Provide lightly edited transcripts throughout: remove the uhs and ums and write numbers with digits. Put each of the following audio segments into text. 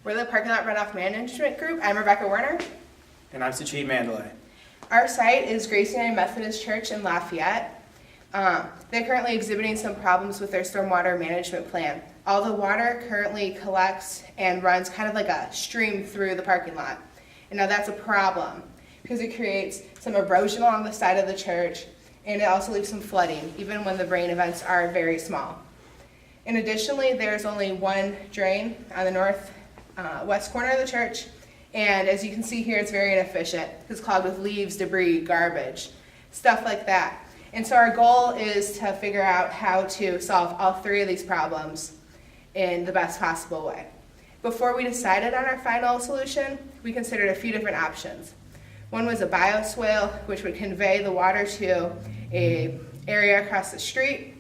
We're the Parking Lot Runoff Management Group. I'm Rebecca Werner. And I'm Sachit Mandalay. Our site is Grace United Methodist Church in Lafayette. They're currently exhibiting some problems with their stormwater management plan. All the water currently collects and runs kind of like a stream through the parking lot. And now that's a problem because it creates some erosion along the side of the church, and it also leaves some flooding, even when the rain events are very small. And additionally, there's only one drain on the northwest corner of the church, and as you can see here, it's very inefficient. It's clogged with leaves, debris, garbage, stuff like that. And so our goal is to figure out how to solve all three of these problems in the best possible way. Before we decided on our final solution, we considered a few different options. One was a bioswale, which would convey the water to an area across the street,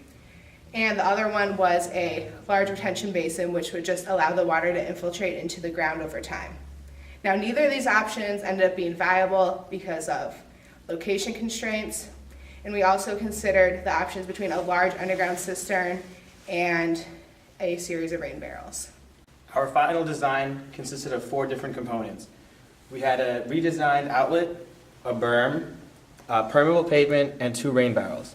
and the other one was a large retention basin, which would just allow the water to infiltrate into the ground over time. Now, neither of these options ended up being viable because of location constraints, and we also considered the options between a large underground cistern and a series of rain barrels. Our final design consisted of 4 different components. We had a redesigned outlet, a berm, permeable pavement, and 2 rain barrels.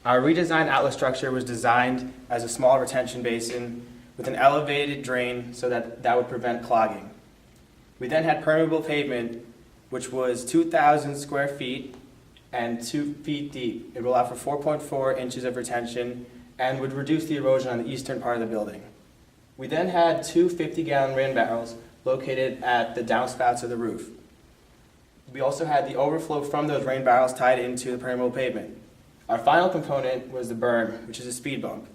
Our redesigned outlet structure was designed as a small retention basin with an elevated drain so that would prevent clogging. We then had permeable pavement, which was 2,000 square feet and 2 feet deep. It will allow for 4.4 inches of retention and would reduce the erosion on the eastern part of the building. We then had 2 50-gallon rain barrels located at the downspouts of the roof. We also had the overflow from those rain barrels tied into the permeable pavement. Our final component was the berm, which is a speed bump.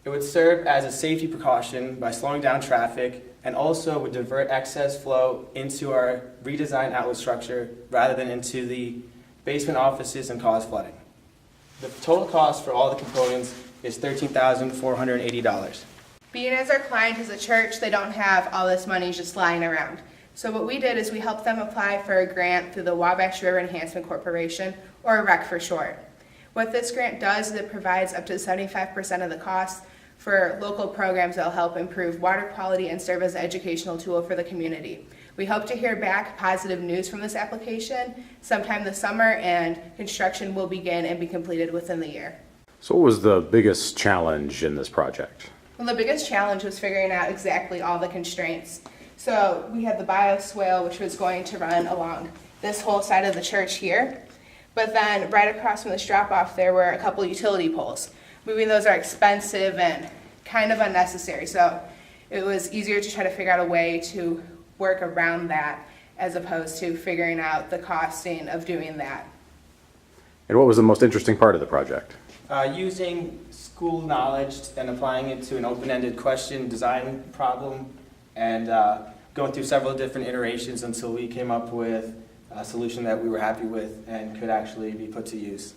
It would serve as a safety precaution by slowing down traffic and also would divert excess flow into our redesigned outlet structure rather than into the basement offices and cause flooding. The total cost for all the components is $13,480. Being as our client is a church, they don't have all this money just lying around. So what we did is we helped them apply for a grant through the Wabash River Enhancement Corporation, or REC for short. What this grant does is it provides up to 75% of the cost for local programs that will help improve water quality and serve as an educational tool for the community. We hope to hear back positive news from this application sometime this summer, and construction will begin and be completed within the year. So what was the biggest challenge in this project? Well, the biggest challenge was figuring out exactly all the constraints. So we had the bioswale, which was going to run along this whole side of the church here. But then right across from this drop-off, there were a couple utility poles. Moving those are expensive and kind of unnecessary. So it was easier to try to figure out a way to work around that as opposed to figuring out the costing of doing that. And what was the most interesting part of the project? Using school knowledge and applying it to an open-ended question design problem, and going through several different iterations until we came up with a solution that we were happy with and could actually be put to use.